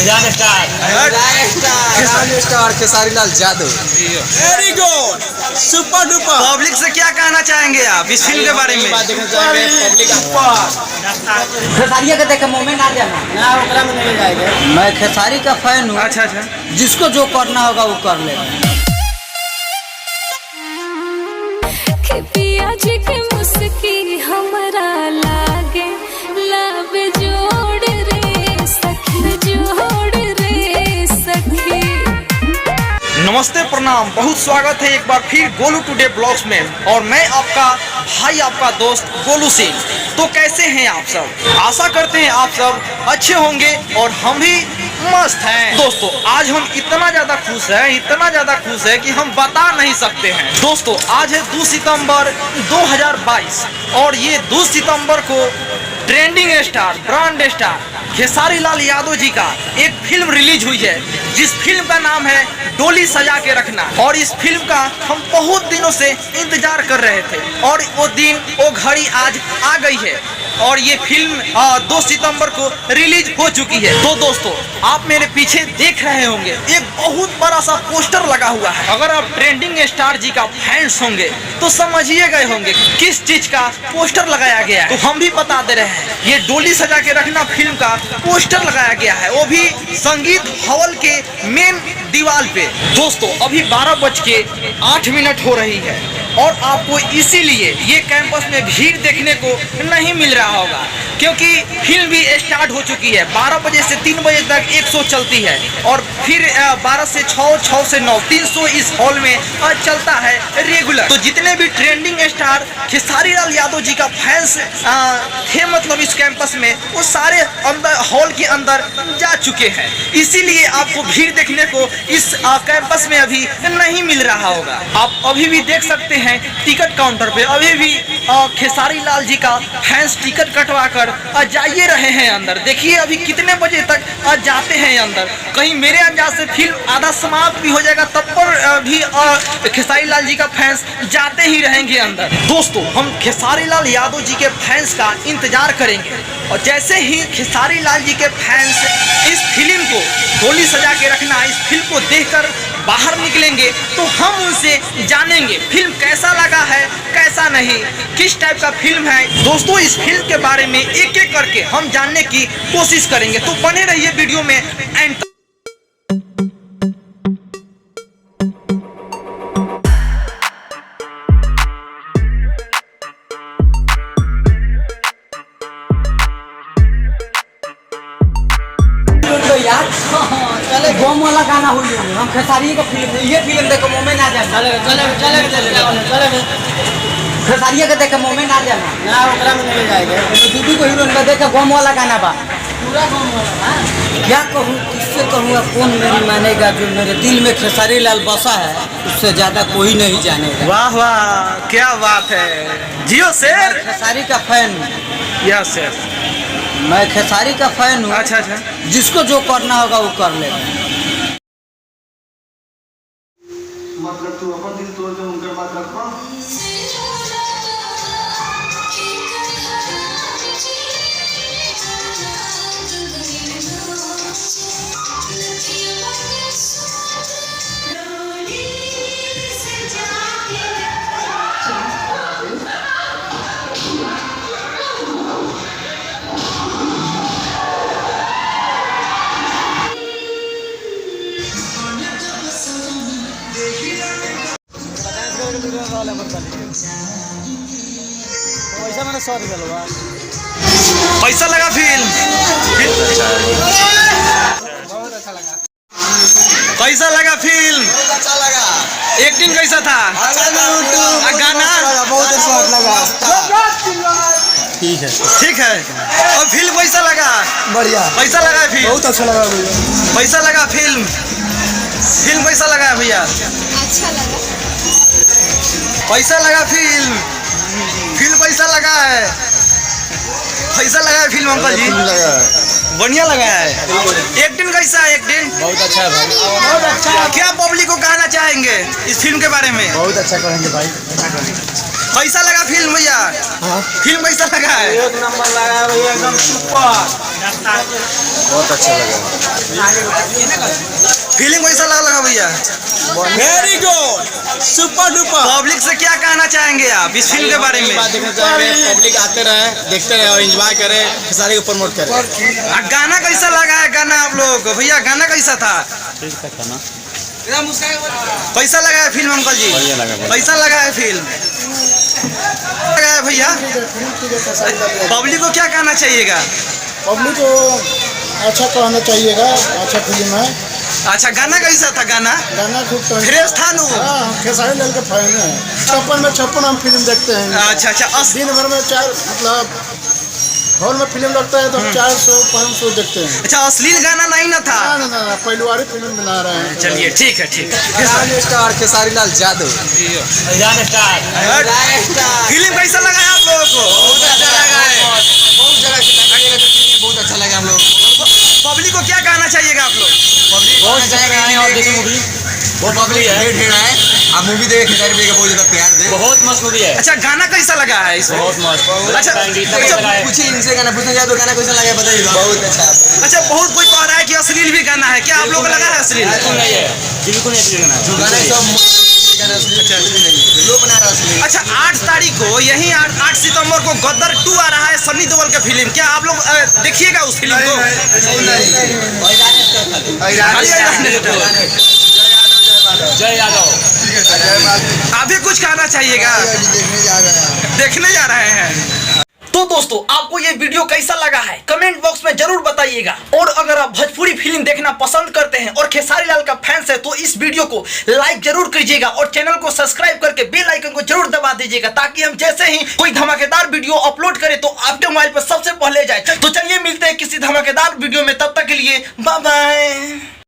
Amazon star Khesari Lal Yadav. Very good, super duper. Public से क्या कहना चाहेंगे आप इस फिल्म के बारे में? खेसारिया के देख मोमेंट आ जाना ना ओकरा में नहीं जाएगा। मैं खेसारी का फैन हूँ। अच्छा अच्छा, जिसको जो करना होगा वो कर ले। पियाजी के मुस्की हमरा लागे लब जोड़ रे सखी, जोड़ रे सखी। नमस्ते प्रणाम, बहुत स्वागत है एक बार फिर गोलू टुडे ब्लॉग्स में। और मैं आपका भाई, आपका दोस्त गोलू सिंह। तो कैसे हैं आप सब? आशा करते हैं आप सब अच्छे होंगे और हम भी मस्त हैं। दोस्तों आज हम इतना ज्यादा खुश हैं कि हम बता नहीं सकते हैं। दोस्तों आज है 2 सितंबर 2022 और ये 2 सितंबर को trending star, brand star Khesari Lal Yadav ji का एक फिल्म रिलीज हुई है, जिस फिल्म का नाम है डोली सजा के रखना। और इस फिल्म का हम बहुत दिनों से इंतजार कर रहे थे और वो दिन, वो घड़ी आज आ गई है और ये फिल्म 2 सितंबर को रिलीज हो चुकी है। तो दोस्तों आप मेरे पीछे देख रहे होंगे एक बहुत बड़ा सा पोस्टर लगा हुआ है। अगर आप ट्रेंडिंग स्टार जी का फैंस होंगे तो समझिए गए होंगे किस चीज का पोस्टर लगाया गया है। तो हम भी बता दे रहे हैं, ये डोली सजा के रखना फिल्म का पोस्टर लगाया गया है, वो भी संगीत हॉल के मेन दीवार पे। दोस्तों अभी 12:08 हो रही है और आपको इसीलिए ये कैंपस में भीड़ देखने को नहीं मिल रहा होगा, क्योंकि फिल्म भी स्टार्ट हो चुकी है। 12 बजे से 3 बजे तक एक शो चलती है और फिर 12 से 6, 6 से 9 3 शो इस हॉल में चलता है रेगुलर। तो जितने भी ट्रेंडिंग स्टार खेसारी लाल यादव जी का फैंस थे मतलब इस कैंपस में, वो सारे अंदर हॉल के अंदर जा चुके हैं। इसीलिए आपको भीड़ देखने को इस कैंपस में अभी नहीं मिल रहा होगा। आप अभी भी देख सकते हैं टिकट काउंटर पे अभी भी खेसारी लाल जी का फैंस टिकट कटवा कर जाइए रहे हैं अंदर। देखिए अभी कितने बजे तक जाते हैं अंदर। कहीं मेरे अंदाज से फिल्म आधा समाप्त भी हो जाएगा तब पर भी खेसारी लाल जी का फैंस जाते ही रहेंगे अंदर। दोस्तों हम खेसारी लाल यादव जी के फैंस का इंतजार करेंगे और जैसे ही खेसारी लाल जी के फैंस इस फिल्म को डोली सजा के रखना, इस फिल्म को देखकर बाहर निकलेंगे तो हम उनसे जानेंगे फिल्म कैसा लगा है, कैसा नहीं, किस टाइप का फिल्म है। दोस्तों इस फिल्म के बारे में एक एक करके हम जानने की कोशिश करेंगे, तो बने रहिए वीडियो में एंड तक। यार चले गोम वाला गाना हुई हम खेसारी का फिल्म, ये फिल्म देखो मोमेंट आ जाना। चले खेसारिया के देख मोमेंट आ जाना ना ओकरा में नहीं जाएगा। दीदी को हीरोइन में देखा गोम वाला गाना बा, पूरा गोम वाला। क्या कहूँ, किससे कहूँ, कौन मेरी मानेगा? जो मेरे दिल में खेसारी लाल बसा है उससे ज्यादा कोई नहीं जानेगा। वाह वाह, क्या बात है। जियो शेर खेसारी का फैन। यस यस, मैं खेसारी का फैन हूँ। अच्छा अच्छा, जिसको जो करना होगा वो कर ले। मतलब तू अपन दिल तोड़ के उनकर बात रखो। पैसा लगा फिल्म, कैसा लगा फिल्म? अच्छा लगा। एक्टिंग कैसा था? गाना बहुत अच्छा लगा। ठीक है, ठीक है। और फिल्म कैसा लगा? बढ़िया। कैसा लगा फिल्म? बहुत अच्छा लगा भैया। कैसा लगा फिल्म? फिल्म कैसा लगा भैया? अच्छा लगा। कैसा लगा फिल्म? फिल्म कैसा लगा है? कैसा लगा है फिल्म अंकल जी? बढ़िया लगा है। एक्टिंग कैसा है? एक्टिंग बहुत अच्छा है भाई, बहुत अच्छा। क्या पब्लिक को कहना चाहेंगे इस फिल्म के बारे में? बहुत अच्छा करेंगे भाई। कैसा लगा फिल्म भैया? फिल्म कैसा लगा है? एक नंबर लगा है भैया, एकदम सुपर। बहुत अच्छा लगा। फिल्म कैसा लगा भैया? Very good, super duper. Public से क्या कहना चाहेंगे आप इस फिल्म के बारे में? पब्लिक आते रहे, देखते रहे और एंजॉय करे, खेसारी को प्रमोट करे। गाना कैसा लगा है? गाना आप लोग भैया गाना कैसा था? कैसा लगा है फिल्म अंकल जी? कैसा लगा है फिल्म? लगा है भैया? पब्लिक को क्या कहना चाहिएगा? पब्लिक को अच्छा कहना चाहिएगा, अच्छा फिल्म है। अच्छा गाना कैसा था? गाना खूब फ्रेश था नु? खेसारी लाल के फैन है। 56 में 56 हम फिल्म देखते हैं। अच्छा दिन भर में 4 मतलब हॉल में फिल्म लगता है तो हम 400-500 देखते हैं। अच्छा अश्लील गाना नहीं ना था? ना पहलवारी फिल्म बना रहे हैं। चलिए ठीक है। स्टार खेसारी लाल यादव। फिल्म कैसा लगा है आप लोगों को? बहुत अच्छा लगा है। बहुत अच्छा लगा हम लोग। पब्लिक को क्या कहना चाहिएगा आप लोग? बहुत अच्छा लगा है और देखिए मूवी बहुत पब्लिक है, ढेर है। आप मूवी देखे, खेसारी भैया को बहुत ज्यादा प्यार दे। बहुत मस्त मूवी है। अच्छा गाना कैसा लगा है इसमें? बहुत मस्त। अच्छा पूछिए इनसे गाना पूछने जाए तो गाना कैसा लगा बताइए। बहुत अच्छा। अच्छा बहुत कोई कह रहा है कि अश्लील भी गाना है, क्या आप लोग को लगा है अश्लील? बिल्कुल नहीं है, बिल्कुल नहीं है गाना। जो गाना है सब गाना असली नहीं है, लोग बना रहा असली। अच्छा 8 तारीख को यही 8 सितंबर को गदर 2 आ रहा है सनी देओल का फिल्म, क्या आप लोग देखिएगा उस फिल्म को? जय यादव। आप भी कुछ कहना चाहिएगा? देखने जा रहे हैं। तो दोस्तों आपको ये वीडियो कैसा लगा है कमेंट बॉक्स में जरूर बताइएगा। और अगर आप भोजपुरी फिल्म देखना पसंद करते हैं और खेसारी लाल का फैंस है तो इस वीडियो को लाइक जरूर कीजिएगा और चैनल को सब्सक्राइब करके बेल आइकन को जरूर दबा दीजिएगा ताकि हम जैसे ही कोई धमाकेदार वीडियो अपलोड करें तो आपके मोबाइल पर सबसे पहले जाए। तो चलिए मिलते हैं किसी धमाकेदार वीडियो में, तब तक के लिए बाय बाय।